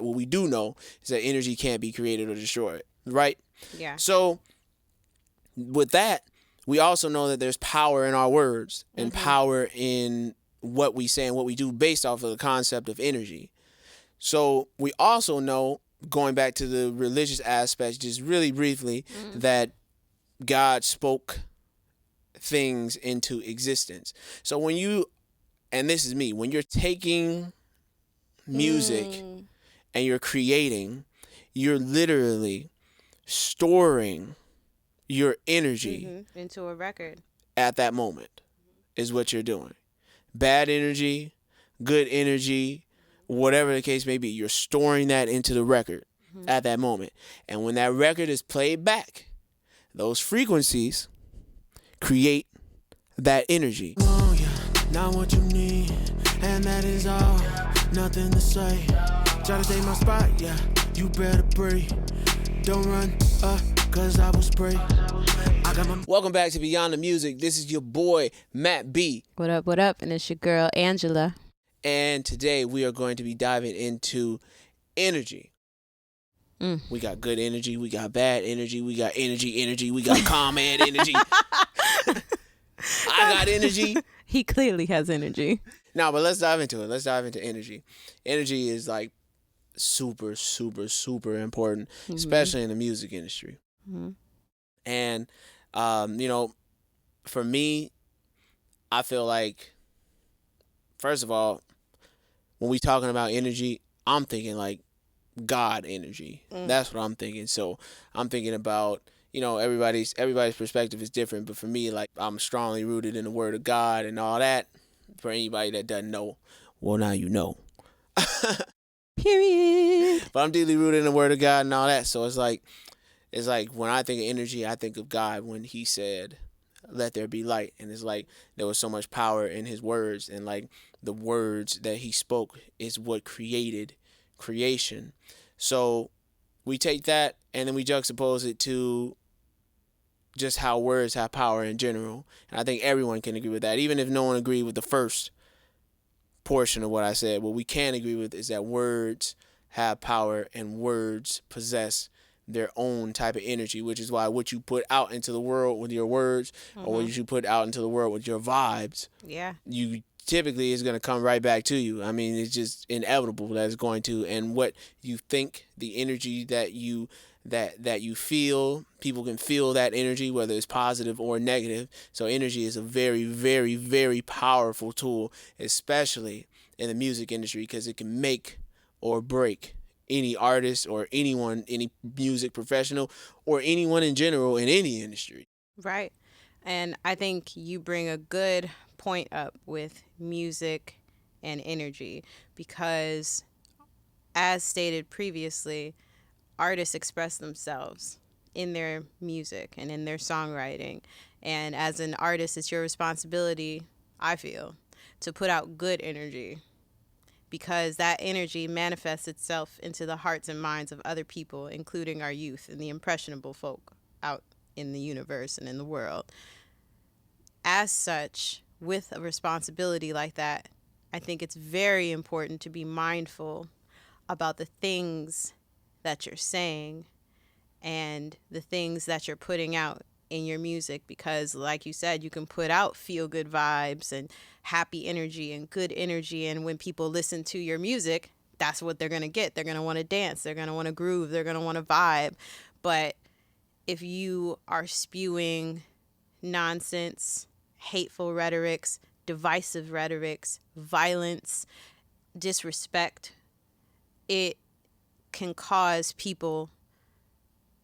what we do know is that energy can't be created or destroyed, right? Yeah. So with that, we also know that there's power in our words and power in what we say and what we do based off of the concept of energy. So we also know, going back to the religious aspect, just really briefly, that God spoke things into existence. So when you, and this is me, when you're taking music and you're creating, you're literally storing your energy into a record at that moment is what you're doing. Bad energy, good energy, whatever the case may be, you're storing that into the record at that moment. And when that record is played back, those frequencies create that energy. Oh yeah, not what you need, and that is all, nothing to say. Try to take my spot, yeah, you better breathe. Don't run, cause I will spray. Welcome back to Beyond the Music. This is your boy, Matt B. What up? And it's your girl, Angela. And today we are going to be diving into energy. We got good energy, we got bad energy, we got energy, we got ComEd energy. I got energy. He clearly has energy. No, but let's dive into it. Let's dive into energy. Energy is like super, super, super important, especially in the music industry. And, for me, I feel like, first of all, when we talking about energy, I'm thinking like God energy. That's what I'm thinking. So I'm thinking about, everybody's perspective is different. But for me, like, I'm strongly rooted in the word of God and all that. For anybody that doesn't know, well, now you know. Period. But I'm deeply rooted in the word of God and all that. So it's like when I think of energy, I think of God when he said, let there be light. And it's like there was so much power in his words, and like the words that he spoke is what created creation. So we take that and then we juxtapose it to just how words have power in general. And I think everyone can agree with that, even if no one agreed with the first portion of what I said. What we can agree with is that words have power and words possess their own type of energy, which is why what you put out into the world with your words or what you put out into the world with your vibes, you typically is going to come right back to you. I mean, it's just inevitable that it's going to. And what you think, the energy that you feel, people can feel that energy, whether it's positive or negative. So energy is a very, very, very powerful tool, especially in the music industry, because it can make or break any artist or anyone, any music professional or anyone in general in any industry. Right. And I think you bring a good point up with music and energy, because as stated previously, artists express themselves in their music and in their songwriting. And as an artist, it's your responsibility, I feel, to put out good energy, because that energy manifests itself into the hearts and minds of other people, including our youth and the impressionable folk out in the universe and in the world. As such, with a responsibility like that, I think it's very important to be mindful about the things that you're saying and the things that you're putting out in your music, because like you said, you can put out feel good vibes and happy energy and good energy, and when people listen to your music, that's what they're going to get. They're going to want to dance, they're going to want to groove, they're going to want to vibe. But if you are spewing nonsense, hateful rhetorics, divisive rhetorics, violence, disrespect, it can cause people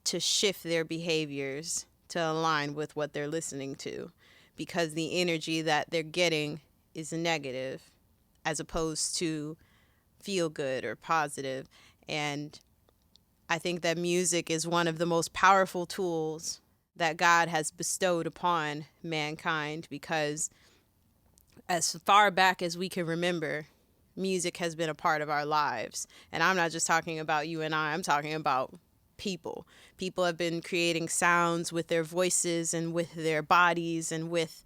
to shift their behaviors to align with what they're listening to, because the energy that they're getting is negative as opposed to feel good or positive. And I think that music is one of the most powerful tools that God has bestowed upon mankind, because as far back as we can remember, music has been a part of our lives. And I'm not just talking about you and I'm talking about people. People have been creating sounds with their voices and with their bodies and with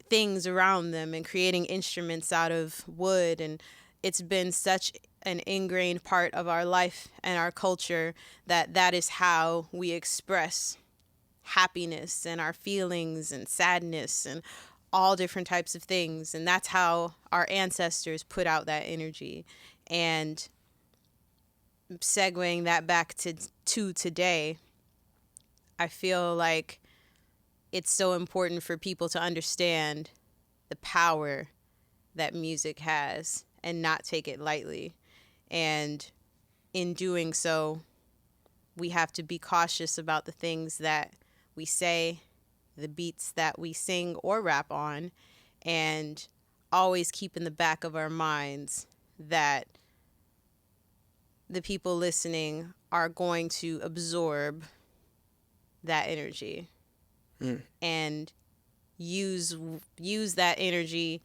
things around them, and creating instruments out of wood. And it's been such an ingrained part of our life and our culture that is how we express happiness and our feelings and sadness and all different types of things. And that's how our ancestors put out that energy. And segueing that back to today, I feel like it's so important for people to understand the power that music has and not take it lightly. And in doing so, we have to be cautious about the things that we say, the beats that we sing or rap on, and always keep in the back of our minds that the people listening are going to absorb that energy and use that energy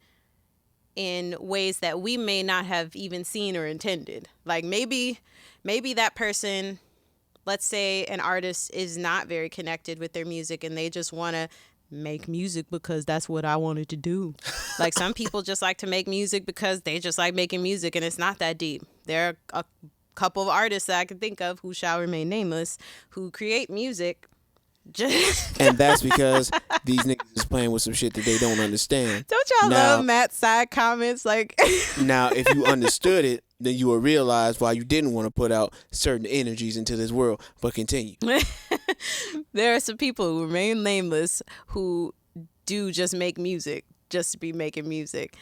in ways that we may not have even seen or intended. Like maybe that person, let's say an artist is not very connected with their music and they just want to make music because that's what I wanted to do. Like some people just like to make music because they just like making music and it's not that deep. There are a couple of artists that I can think of who shall remain nameless who create music just and that's because these niggas is playing with some shit that they don't understand. Don't y'all love Matt's side comments? Like now, if you understood it, then you will realize why you didn't want to put out certain energies into this world. But continue. There are some people who remain nameless who do just make music just to be making music.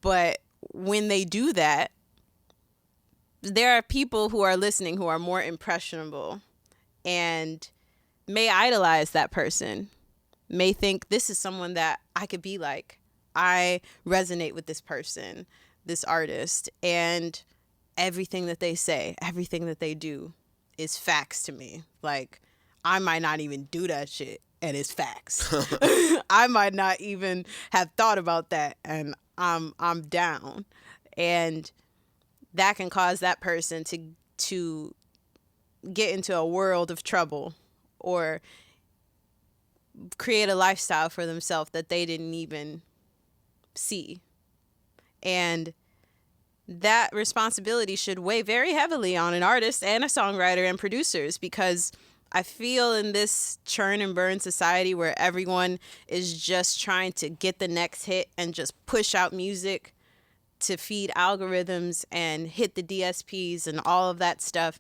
But when they do that, there are people who are listening who are more impressionable and may idolize that person, may think this is someone that I could be like. I resonate with this person, this artist, and everything that they say, everything that they do is facts to me. Like, I might not even do that shit, and it's facts. I might not even have thought about that, and I'm down. And that can cause that person to get into a world of trouble or create a lifestyle for themselves that they didn't even see. And that responsibility should weigh very heavily on an artist and a songwriter and producers, because I feel in this churn and burn society where everyone is just trying to get the next hit and just push out music to feed algorithms and hit the DSPs and all of that stuff,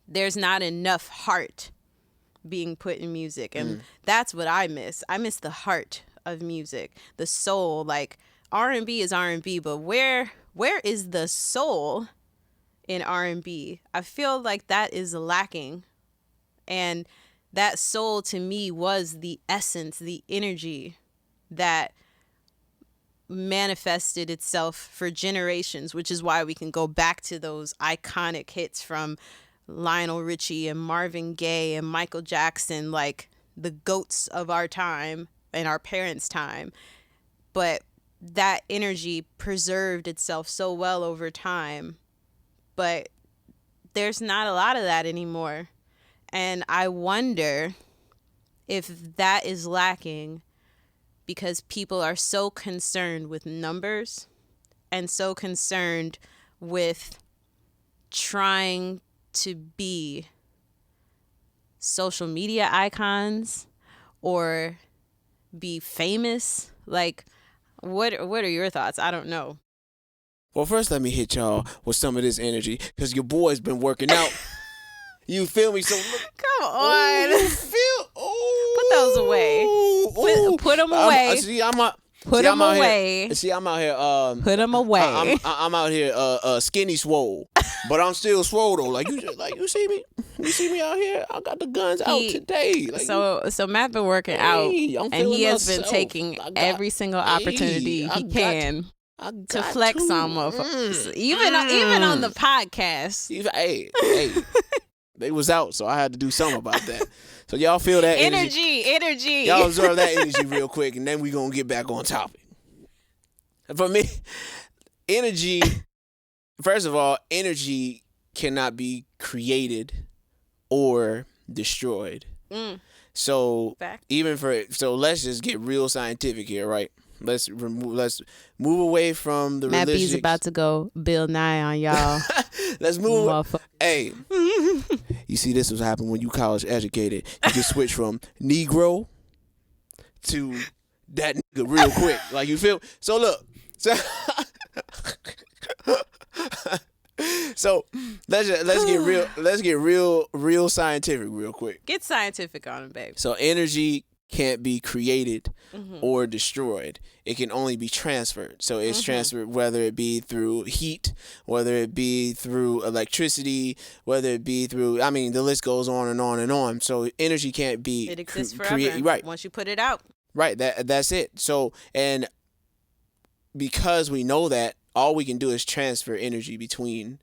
there's not enough heart being put in music. And that's what I miss. I miss the heart of music, the soul. Like R&B is R&B, but where is the soul in R&B? I feel like that is lacking. And that soul to me was the essence, the energy that manifested itself for generations, which is why we can go back to those iconic hits from Lionel Richie and Marvin Gaye and Michael Jackson, like the goats of our time and our parents' time. But that energy preserved itself so well over time. But there's not a lot of that anymore. And I wonder if that is lacking because people are so concerned with numbers and so concerned with trying to be social media icons or be famous. Like, what are your thoughts? I don't know. Well, first let me hit y'all with some of this energy because your boy's been working out. You feel me? So look, come on. Ooh, put those away. Put them away. Put them away. See, I'm out here. Put them away. I'm out here skinny swole, but I'm still swole though. Like you see me? You see me out here? I got the guns out today. Like, so Matt been working out, and he has been taking every single opportunity he can to flex on motherfuckers. Even on the podcast. Hey. They was out, so I had to do something about that. So y'all feel that energy. Y'all absorb that energy real quick, and then we gonna get back on topic. For me, energy. First of all, energy cannot be created or destroyed. So Fact. so let's just get real scientific here, right? Let's move away from the Matt religious. B's about to go Bill Nye on y'all. Let's move. Motherfucker. Hey, you see, this was happening when you college educated. You can switch from Negro to that nigga real quick. Like, you feel? So look. So let's get real scientific real quick. Get scientific on him, babe. So energy can't be created or destroyed. It can only be transferred. So it's transferred, whether it be through heat, whether it be through electricity, whether it be through, I mean, the list goes on and on and on. So energy can't be it exists forever. Created. Right. Once you put it out. Right. That's it. So, and because we know that, all we can do is transfer energy between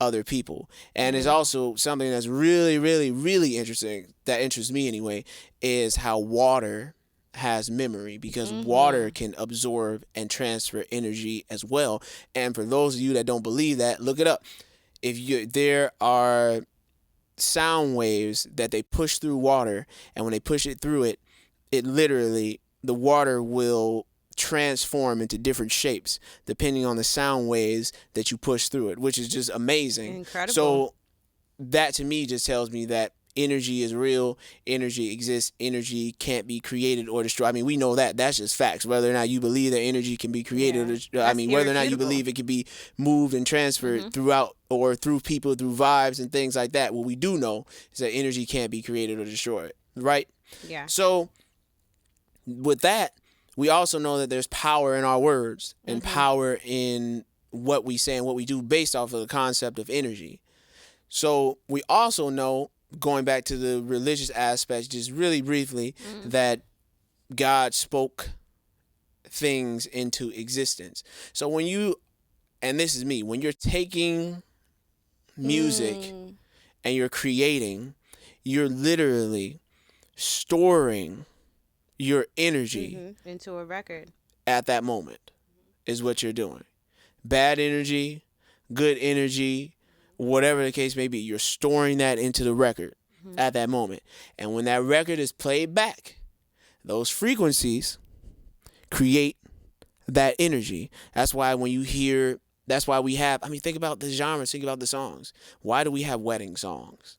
other people. And it's also something that's really, really, really interesting, that interests me anyway, is how water has memory, because water can absorb and transfer energy as well. And for those of you that don't believe that, look it up. There are sound waves that they push through water, and when they push it through it, it literally, the water will transform into different shapes depending on the sound waves that you push through it, which is just amazing. Incredible. So that to me just tells me that energy is real, energy exists, energy can't be created or destroyed. I mean, we know that. That's just facts. Whether or not you believe that energy can be created, whether or not you believe it can be moved and transferred throughout or through people, through vibes and things like that, what we do know is that energy can't be created or destroyed, right? Yeah. So with that, we also know that there's power in our words and power in what we say and what we do based off of the concept of energy. So we also know, going back to the religious aspect, just really briefly, that God spoke things into existence. So when you, and this is me, when you're taking music and you're creating, you're literally storing your energy into a record at that moment is what you're doing. Bad energy, good energy, whatever the case may be, you're storing that into the record at that moment. And when that record is played back, those frequencies create that energy. That's why when you hear, that's why we have, I mean, think about the genres, think about the songs. Why do we have wedding songs?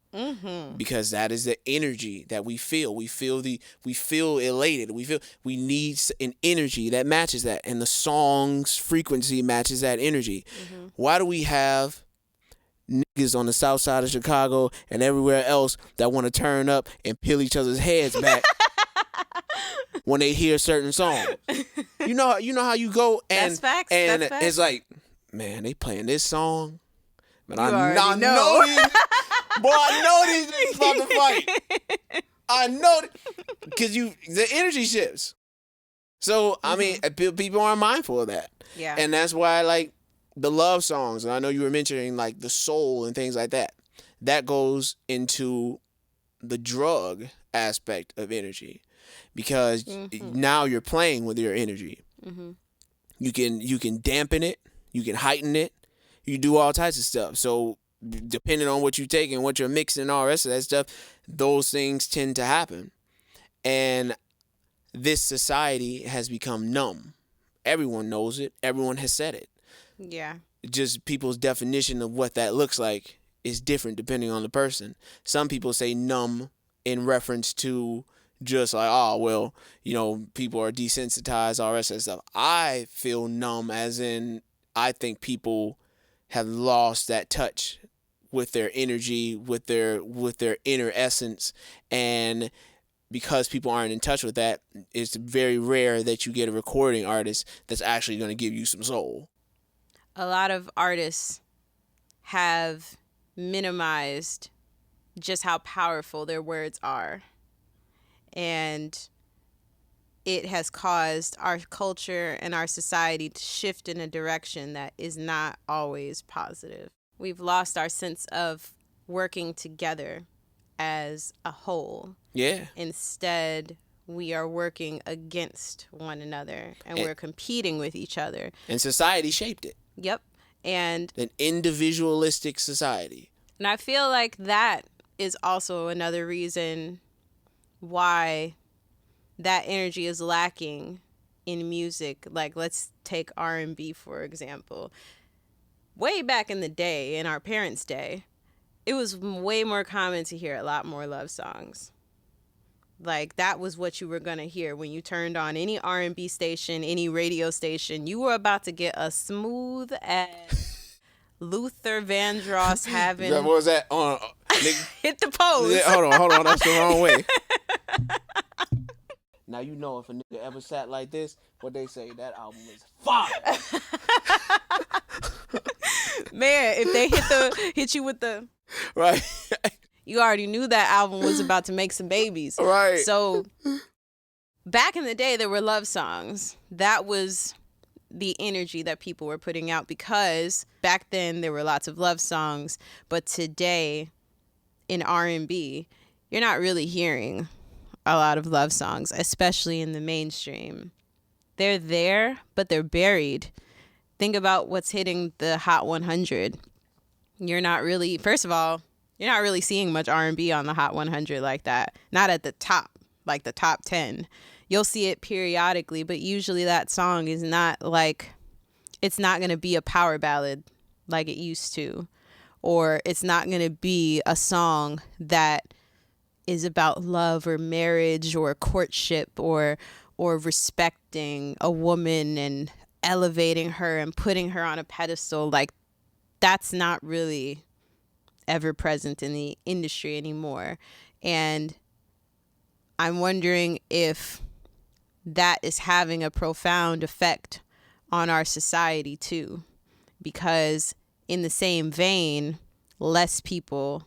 Because that is the energy that we feel. We feel elated. We need an energy that matches that, and the song's frequency matches that energy. Why do we have niggas on the south side of Chicago and everywhere else that want to turn up and peel each other's heads back when they hear certain songs? You know how you go and That's facts. And That's facts. it's like, man, they playing this song, but I know these. Boy, I know these niggas about to fight. I know, because the energy shifts. So I mean, people aren't mindful of that. Yeah. And that's why, like, the love songs, and I know you were mentioning like the soul and things like that. That goes into the drug aspect of energy, because now you're playing with your energy. You can dampen it, you can heighten it, you do all types of stuff. So depending on what you take and what you're mixing and all the rest of that stuff, those things tend to happen. And this society has become numb. Everyone knows it. Everyone has said it. Yeah. Just people's definition of what that looks like is different depending on the person. Some people say numb in reference to just like, oh, well, people are desensitized, all the rest of that stuff. I feel numb as in, I think people have lost that touch with their energy, with their inner essence. And because people aren't in touch with that, it's very rare that you get a recording artist that's actually going to give you some soul. A lot of artists have minimized just how powerful their words are. And it has caused our culture and our society to shift in a direction that is not always positive. We've lost our sense of working together as a whole. Yeah. Instead, we are working against one another, and we're competing with each other. And society shaped it. Yep. And an individualistic society. And I feel like that is also another reason why that energy is lacking in music. Like, let's take R&B, for example. Way back in the day, in our parents' day, it was way more common to hear a lot more love songs. Like, that was what you were going to hear when you turned on any R&B station, any radio station. You were about to get a smooth ass Luther Vandross having... What was that? Hit the pose. Yeah, hold on. That's the wrong way. Now, you know, if a nigga ever sat like this, what they say, that album is fire. Man, if they hit you with the... Right. You already knew that album was about to make some babies. Right. So back in the day, there were love songs. That was the energy that people were putting out, because back then there were lots of love songs. But today in R&B, you're not really hearing a lot of love songs, especially in the mainstream. They're there, but they're buried. Think about what's hitting the Hot 100. You're not really, first of all, you're not really seeing much R&B on the Hot 100 like that. Not at the top, like the top 10. You'll see it periodically, but usually that song is not like, it's not going to be a power ballad like it used to. Or it's not going to be a song that is about love or marriage or courtship or respecting a woman and elevating her and putting her on a pedestal. Like, that's not really ever present in the industry anymore. And I'm wondering if that is having a profound effect on our society too, because in the same vein, less people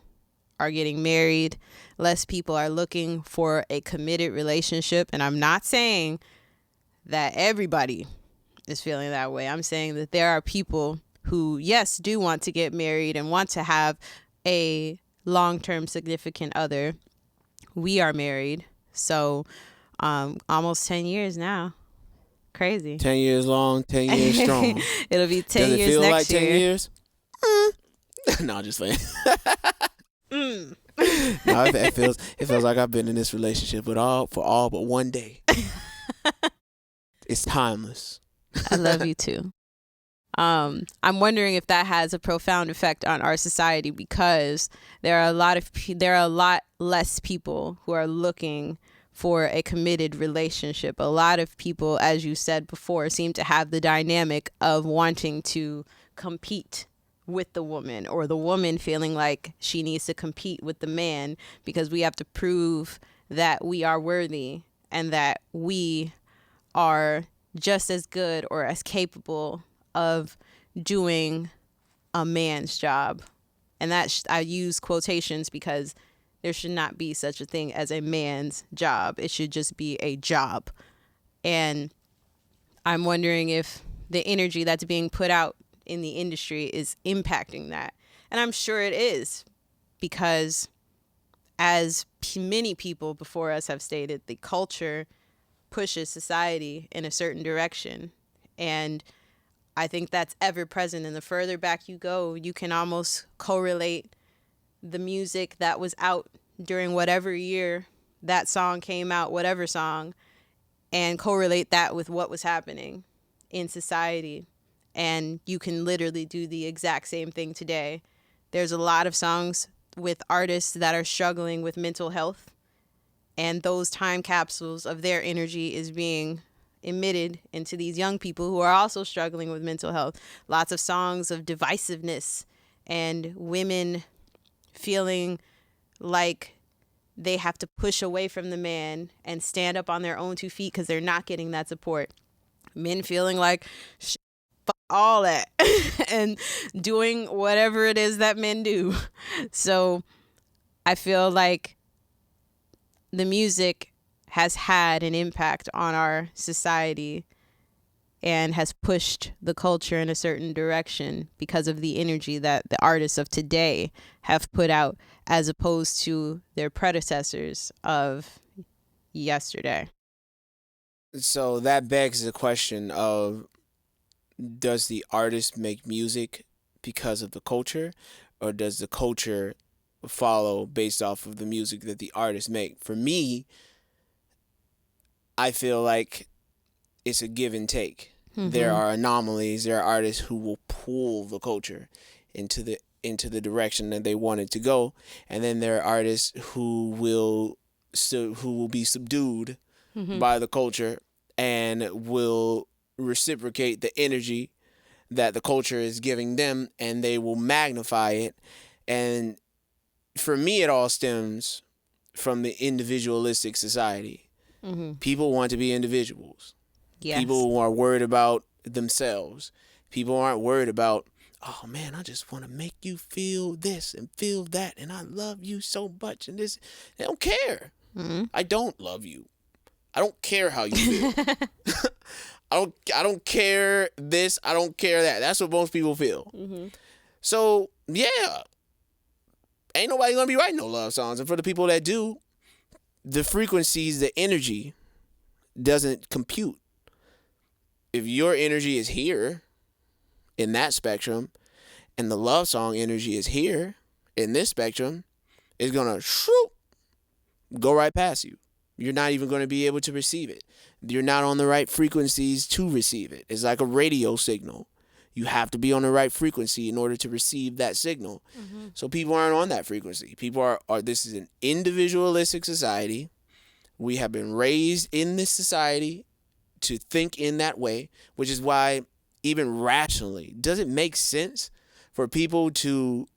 are getting married, less people are looking for a committed relationship. And I'm not saying that everybody is feeling that way. I'm saying that there are people who, yes, do want to get married and want to have a long-term significant other. We are married, so almost 10 years now. Crazy. 10 years long, 10 years strong. It'll be 10 Does it years feel next like 10 year. years? No, just playing. No, it feels like I've been in this relationship for all but one day. It's timeless. I love you too. I'm wondering if that has a profound effect on our society, because there are a lot less people who are looking for a committed relationship. A lot of people, as you said before, seem to have the dynamic of wanting to compete with the woman, or the woman feeling like she needs to compete with the man, because we have to prove that we are worthy and that we are just as good or as capable of doing a man's job. And that I use quotations because there should not be such a thing as a man's job. It should just be a job. And I'm wondering if the energy that's being put out in the industry is impacting that. And I'm sure it is, because as many people before us have stated, the culture pushes society in a certain direction. And I think that's ever present. And the further back you go, you can almost correlate the music that was out during whatever year that song came out, whatever song, and correlate that with what was happening in society. And you can literally do the exact same thing today. There's a lot of songs with artists that are struggling with mental health, and those time capsules of their energy is being emitted into these young people who are also struggling with mental health. Lots of songs of divisiveness and women feeling like they have to push away from the man and stand up on their own 2 feet because they're not getting that support. Men feeling like fuck all that and doing whatever it is that men do. So I feel like the music has had an impact on our society and has pushed the culture in a certain direction because of the energy that the artists of today have put out, as opposed to their predecessors of yesterday. So that begs the question of, does the artist make music because of the culture, or does the culture follow based off of the music that the artists make? For me, I feel like it's a give and take. There are anomalies. There are artists who will pull the culture into the direction that they want it to go, and then there are artists who will be subdued by the culture and will reciprocate the energy that the culture is giving them, and they will magnify it. And for me, it all stems from the individualistic society. People want to be individuals. Yes. People are worried about themselves. People aren't worried about, oh man, I just want to make you feel this and feel that, and I love you so much, and this. They don't care. I don't love you. I don't care how you feel. I don't care this. I don't care that. That's what most people feel. So yeah, ain't nobody gonna be writing no love songs, and for the people that do, the frequencies, the energy doesn't compute. If your energy is here in that spectrum and the love song energy is here in this spectrum, it's going to go right past you. You're not even going to be able to receive it. You're not on the right frequencies to receive it. It's like a radio signal. You have to be on the right frequency in order to receive that signal. So people aren't on that frequency. People are this is an individualistic society. We have been raised in this society to think in that way, which is why even rationally, does it make sense for people to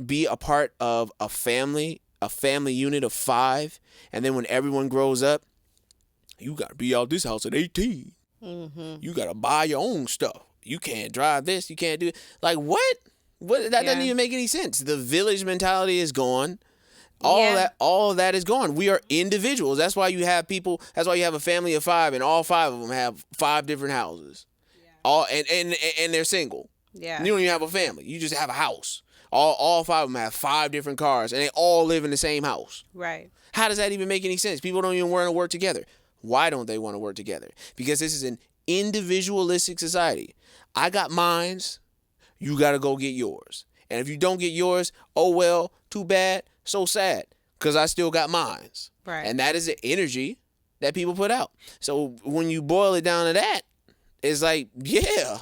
be a part of a family unit of 5, and then when everyone grows up, you got to be out this house at 18. You got to buy your own stuff. You can't drive this. You can't do it. Like, what? That doesn't even make any sense. The village mentality is gone. All of that is gone. We are individuals. That's why you have people. That's why you have a family of 5, and all 5 of them have 5 different houses. All and they're single. You don't even have a family. You just have a house. All 5 of them have 5 different cars, and they all live in the same house. Right. How does that even make any sense? People don't even want to work together. Why don't they want to work together? Because this is an individualistic society. I got mines. You got to go get yours. And if you don't get yours, oh well, too bad. So sad, because I still got mines. Right. And that is the energy that people put out. So when you boil it down to that, it's like, yeah,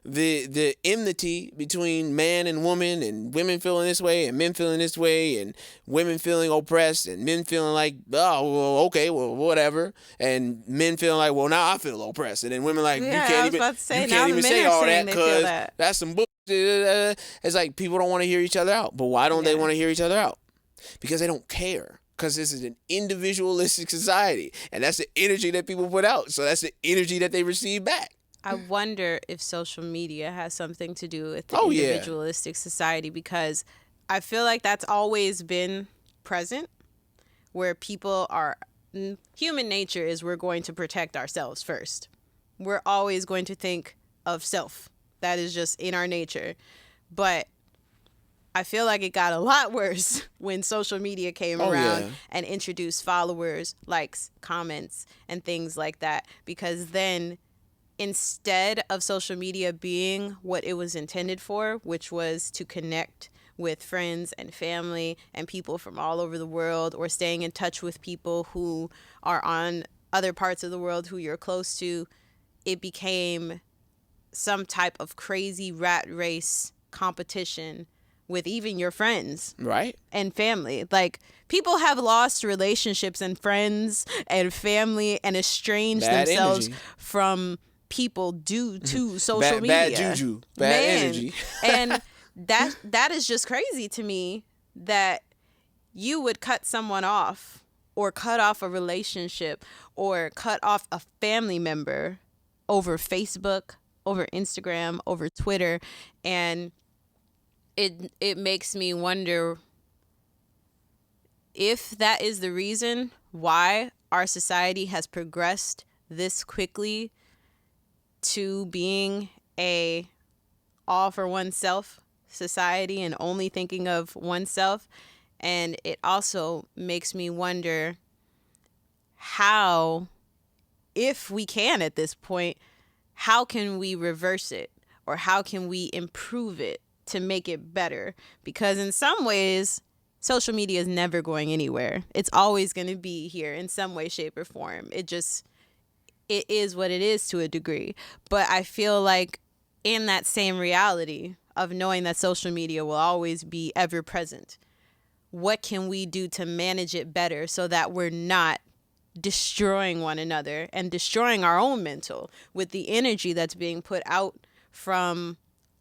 the enmity between man and woman, and women feeling this way and men feeling this way, and women feeling oppressed and men feeling like, oh, well, okay, well, whatever, and men feeling like, well, now I feel oppressed, and then women like, you can't even say all that because that's some bullshit. It's like people don't want to hear each other out. But why don't they want to hear each other out? Because they don't care. Because this is an individualistic society, and that's the energy that people put out. So that's the energy that they receive back. I wonder if social media has something to do with the individualistic society, because I feel like that's always been present, where people are, human nature is we're going to protect ourselves first. We're always going to think of self. That is just in our nature. But I feel like it got a lot worse when social media came around and introduced followers, likes, comments, and things like that. Because then instead of social media being what it was intended for, which was to connect with friends and family and people from all over the world, or staying in touch with people who are on other parts of the world who you're close to, it became some type of crazy rat race competition with even your friends, right, and family. Like, people have lost relationships and friends and family and estranged themselves from people due to social media. Bad juju, bad energy. And that is just crazy to me, that you would cut someone off, or cut off a relationship, or cut off a family member over Facebook, over Instagram, over Twitter. And it makes me wonder if that is the reason why our society has progressed this quickly to being a all for oneself society and only thinking of oneself. And it also makes me wonder how, if we can at this point, how can we reverse it, or how can we improve it to make it better? Because in some ways, social media is never going anywhere. It's always going to be here in some way, shape, or form. it is what it is to a degree. But I feel like in that same reality of knowing that social media will always be ever present, what can we do to manage it better so that we're not destroying one another and destroying our own mental with the energy that's being put out from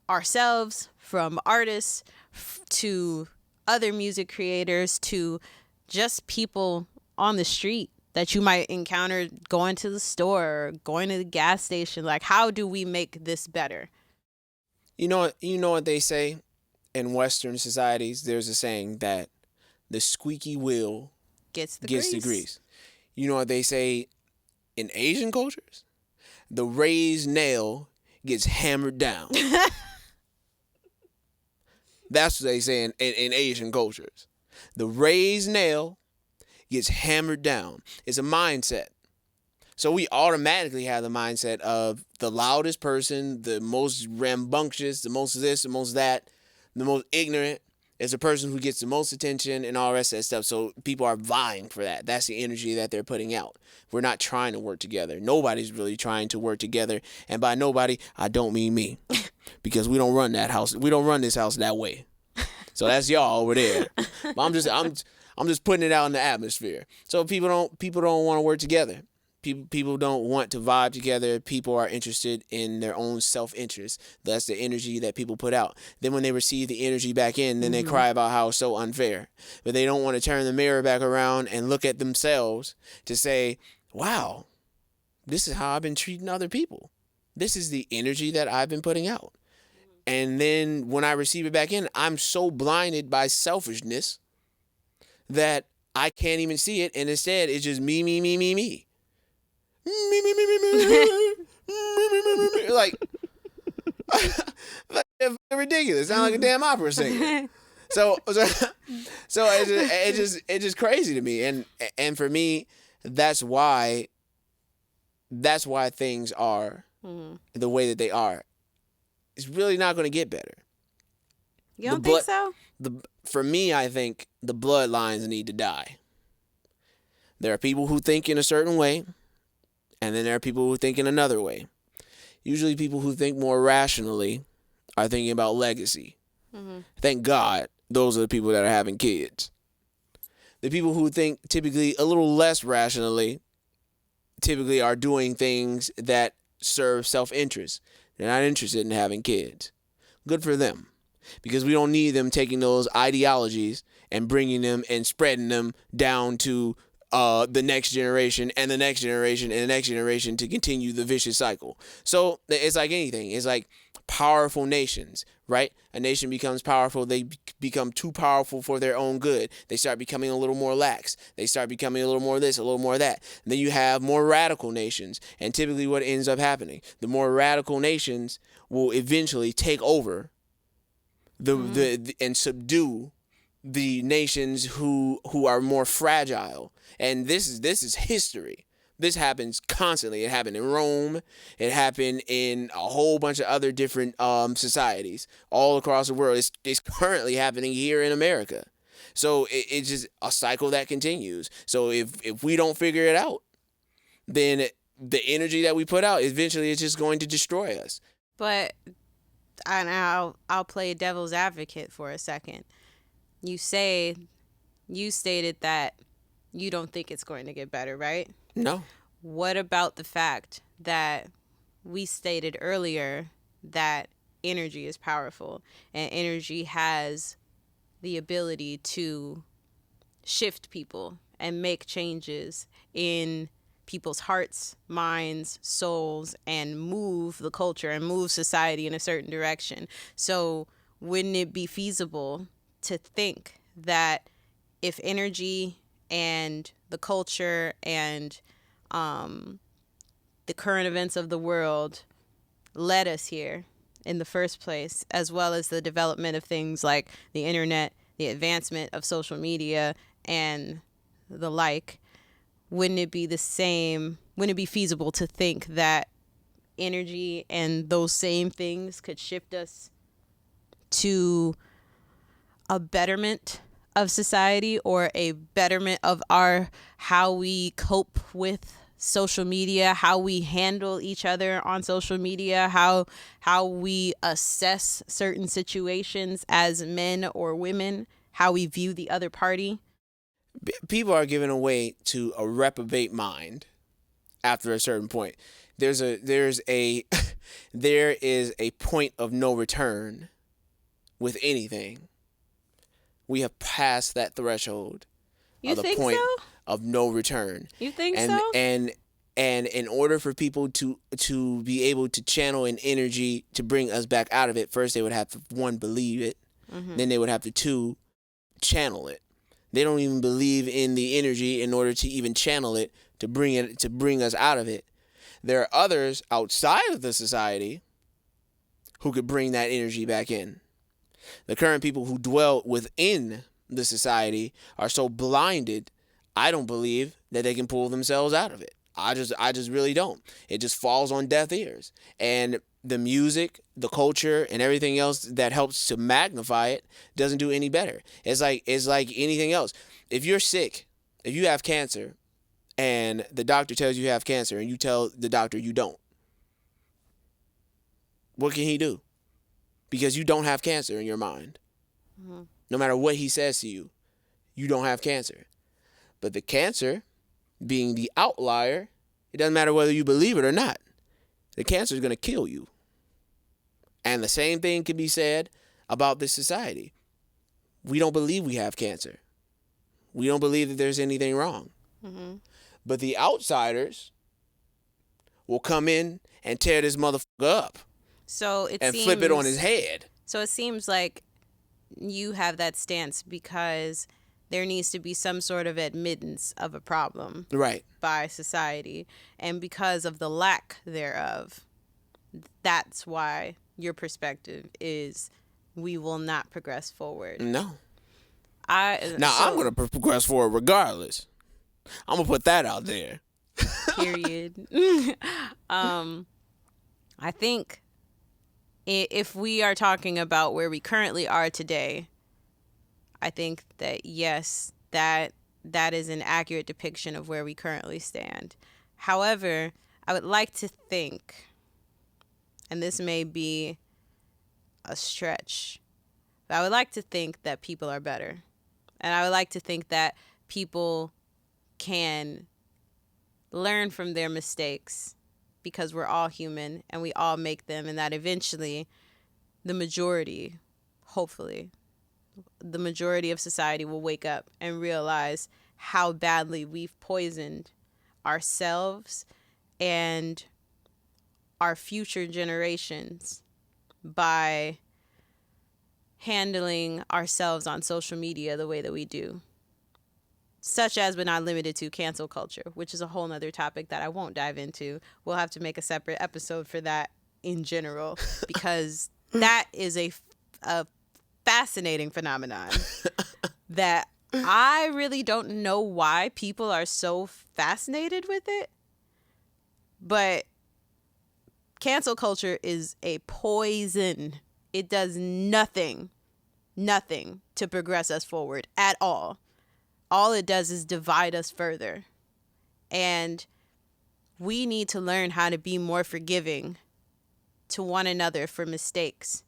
ourselves, from artists, to other music creators, to just people on the street that you might encounter going to the store or going to the gas station. Like, how do we make this better? You know what they say in Western societies? There's a saying that the squeaky wheel Gets the grease. You know what they say in Asian cultures? The raised nail gets hammered down. That's what they say in Asian cultures. The raised nail gets hammered down. It's a mindset. So we automatically have the mindset of the loudest person, the most rambunctious, the most this, the most that, the most ignorant is the person who gets the most attention and all the rest of that stuff. So people are vying for that. That's the energy that they're putting out. We're not trying to work together. Nobody's really trying to work together. And by nobody, I don't mean me. Because we don't run that house. We don't run this house that way. So that's y'all over there. But I'm just putting it out in the atmosphere. So people don't want to work together. People don't want to vibe together. People are interested in their own self-interest. That's the energy that people put out. Then when they receive the energy back in, then they cry about how it's so unfair. But they don't want to turn the mirror back around and look at themselves to say, wow, this is how I've been treating other people. This is the energy that I've been putting out. And then when I receive it back in, I'm so blinded by selfishness that I can't even see it. And instead, it's just me. Like ridiculous. Sound like a damn opera singer. So it's just crazy to me. And for me, that's why things are the way that they are. It's really not going to get better. You don't think so? For me, I think the bloodlines need to die. There are people who think in a certain way, and then there are people who think in another way. Usually people who think more rationally are thinking about legacy. Thank God those are the people that are having kids. The people who think typically a little less rationally typically are doing things that serve self-interest. They're not interested in having kids. Good for them. Because we don't need them taking those ideologies and bringing them and spreading them down to the next generation and the next generation and the next generation to continue the vicious cycle. So it's like anything. It's like powerful nations, right? A nation becomes powerful. They become too powerful for their own good. They start becoming a little more lax. They start becoming a little more this, a little more that. And then you have more radical nations. And typically what ends up happening, the more radical nations will eventually take over and subdue the nations who are more fragile. And this is history. This happens constantly. It happened in Rome. It happened in a whole bunch of other different societies all across the world. It's currently happening here in America. So it's just a cycle that continues. So if we don't figure it out, then the energy that we put out eventually is just going to destroy us. But I'll play devil's advocate for a second. You stated that you don't think it's going to get better, right? No. What about the fact that we stated earlier that energy is powerful and energy has the ability to shift people and make changes in people's hearts, minds, souls, and move the culture and move society in a certain direction? So wouldn't it be feasible to think that if energy and the culture and the current events of the world led us here in the first place, as well as the development of things like the internet, the advancement of social media, and the like, wouldn't it be feasible to think that energy and those same things could shift us to a betterment of society or a betterment of how we cope with social media, how we handle each other on social media, how we assess certain situations as men or women, how we view the other party. People are given away to a reprobate mind after a certain point. There is a point of no return with anything. We have passed that threshold. You of the think point so? Of no return. You think and, so? And in order for people to be able to channel an energy to bring us back out of it, first they would have to, one, believe it. Mm-hmm. Then they would have to, two, channel it. They don't even believe in the energy in order to even channel it to bring us out of it. There are others outside of the society who could bring that energy back in. The current people who dwell within the society are so blinded, I don't believe that they can pull themselves out of it. I just really don't. It just falls on deaf ears. And the music, the culture, and everything else that helps to magnify it doesn't do any better. It's like anything else. If you're sick, if you have cancer, and the doctor tells you have cancer, and you tell the doctor you don't, what can he do? Because you don't have cancer in your mind. Mm-hmm. No matter what he says to you, you don't have cancer. But the cancer, being the outlier, it doesn't matter whether you believe it or not. The cancer is going to kill you. And the same thing can be said about this society. We don't believe we have cancer. We don't believe that there's anything wrong. Mm-hmm. But the outsiders will come in and tear this motherfucker up. Flip it on his head. So it seems like you have that stance because there needs to be some sort of admittance of a problem, right, by society, and because of the lack thereof, that's why your perspective is we will not progress forward. No. I'm going to progress forward regardless. I'm going to put that out there. Period. I think if we are talking about where we currently are today, I think that, yes, that is an accurate depiction of where we currently stand. However, I would like to think, and this may be a stretch, but I would like to think that people are better. And I would like to think that people can learn from their mistakes because we're all human and we all make them, and that eventually the majority, hopefully, the majority of society will wake up and realize how badly we've poisoned ourselves and our future generations by handling ourselves on social media the way that we do. Such as, but not limited to, cancel culture, which is a whole nother topic that I won't dive into. We'll have to make a separate episode for that in general, because that is a fascinating phenomenon that I really don't know why people are so fascinated with it. But cancel culture is a poison. It does nothing to progress us forward at all. All it does is divide us further. And we need to learn how to be more forgiving to one another for mistakes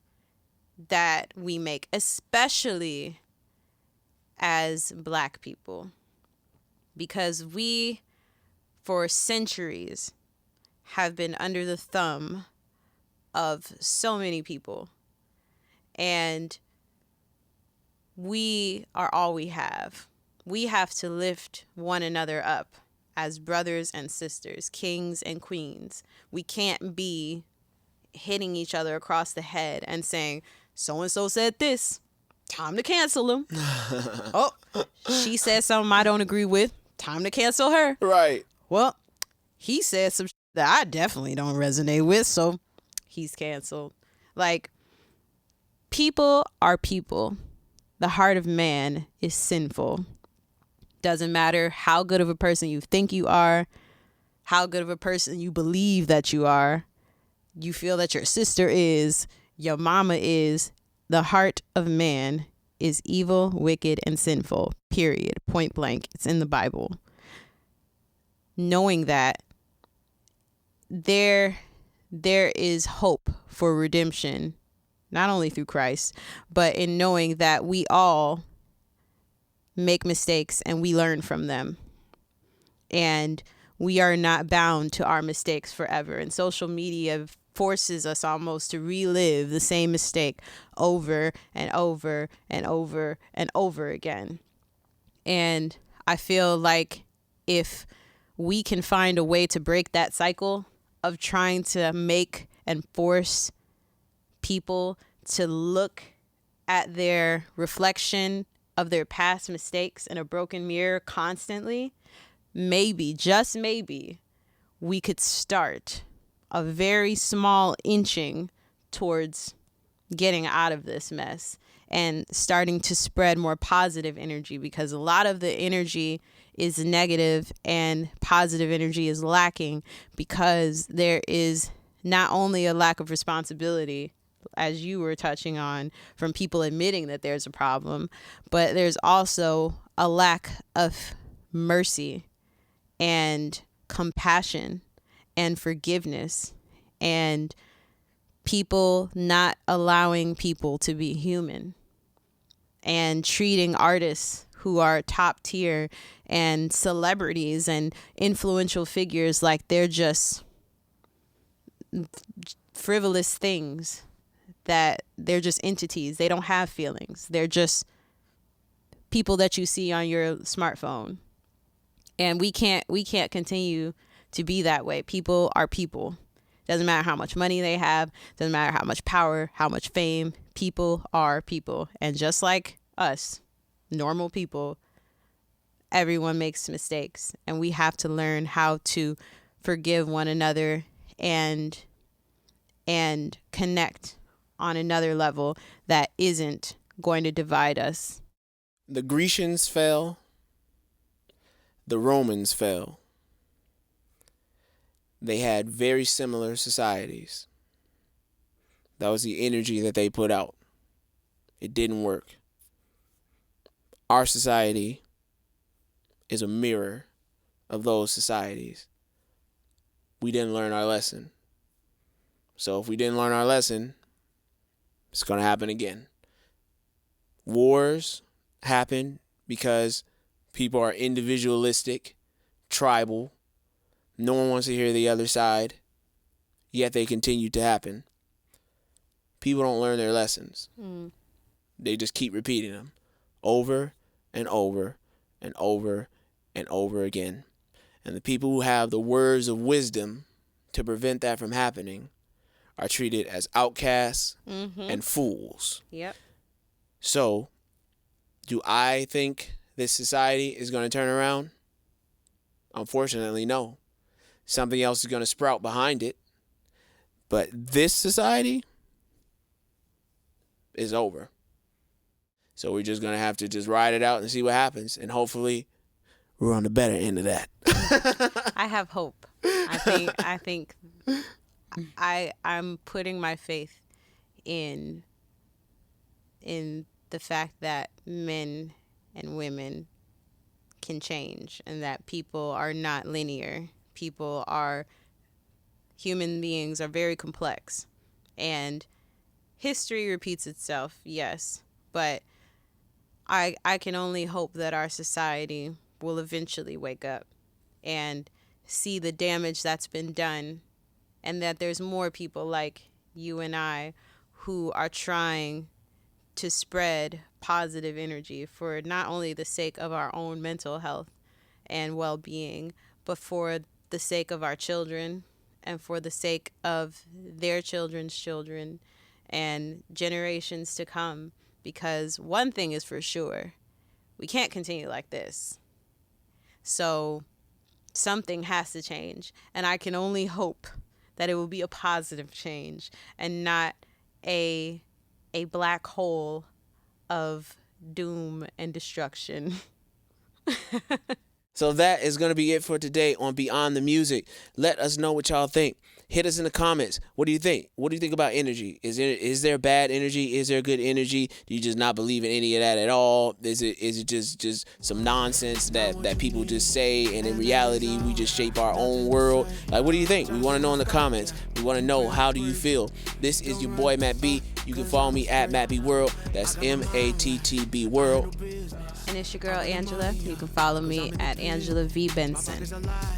that we make, especially as Black people. Because we, for centuries, have been under the thumb of so many people. And we are all we have. We have to lift one another up as brothers and sisters, kings and queens. We can't be hitting each other across the head and saying, so-and-so said this, time to cancel him. Oh, she said something I don't agree with, time to cancel her. Right. Well, he said some that I definitely don't resonate with, so he's canceled. Like, people are people. The heart of man is sinful. Doesn't matter how good of a person you think you are, how good of a person you believe that you are, you feel that your sister is, your mama is. The heart of man is evil, wicked, and sinful. Period. Point blank. It's in the Bible. knowing that there is hope for redemption, not only through Christ, but in knowing that we all make mistakes and we learn from them. And we are not bound to our mistakes forever. And social media forces us almost to relive the same mistake over and over and over and over again. And I feel like if we can find a way to break that cycle of trying to make and force people to look at their reflection of their past mistakes in a broken mirror constantly, maybe, just maybe, we could start a very small inching towards getting out of this mess and starting to spread more positive energy, because a lot of the energy is negative and positive energy is lacking because there is not only a lack of responsibility, as you were touching on, from people admitting that there's a problem, but there's also a lack of mercy and compassion and forgiveness, and people not allowing people to be human, and treating artists who are top tier and celebrities and influential figures like they're just frivolous things, that they're just entities. They don't have feelings. They're just people that you see on your smartphone. And we can't continue to be that way. People are people. Doesn't matter how much money they have. Doesn't matter how much power, how much fame. People are people. And just like us, normal people, everyone makes mistakes. And we have to learn how to forgive one another and connect on another level that isn't going to divide us. The Grecians fell. The Romans fell. They had very similar societies. That was the energy that they put out. It didn't work. Our society is a mirror of those societies. We didn't learn our lesson. So if we didn't learn our lesson, it's going to happen again. Wars happen because people are individualistic, tribal. No one wants to hear the other side, yet they continue to happen. People don't learn their lessons. They just keep repeating them over and over and over and over again. And the people who have the words of wisdom to prevent that from happening are treated as outcasts and fools. Yep. So, do I think this society is going to turn around? Unfortunately, no. Something else is going to sprout behind it. But this society is over. So we're just going to have to just ride it out and see what happens. And hopefully we're on the better end of that. I have hope. I think I'm putting my faith in the fact that men and women can change, and that people are not linear. Human beings are very complex, and history repeats itself, yes, but I can only hope that our society will eventually wake up and see the damage that's been done, and that there's more people like you and I who are trying to spread positive energy for not only the sake of our own mental health and well-being, but for the sake of our children and for the sake of their children's children and generations to come. Because one thing is for sure, we can't continue like this. So something has to change, and I can only hope that it will be a positive change and not a black hole of doom and destruction. So that is going to be it for today on Beyond the Music. Let us know what y'all think. Hit us in the comments. What do you think? What do you think about energy? Is there bad energy? Is there good energy? Do you just not believe in any of that at all? Is it just some nonsense that people just say, and in reality we just shape our own world? Like, what do you think? We want to know in the comments. We want to know, how do you feel? This is your boy Matt B. You can follow me at Matt B World. That's MATTB World. And it's your girl Angela. You can follow me at Angela V Benson.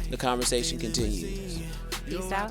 The conversation continues. Peace out.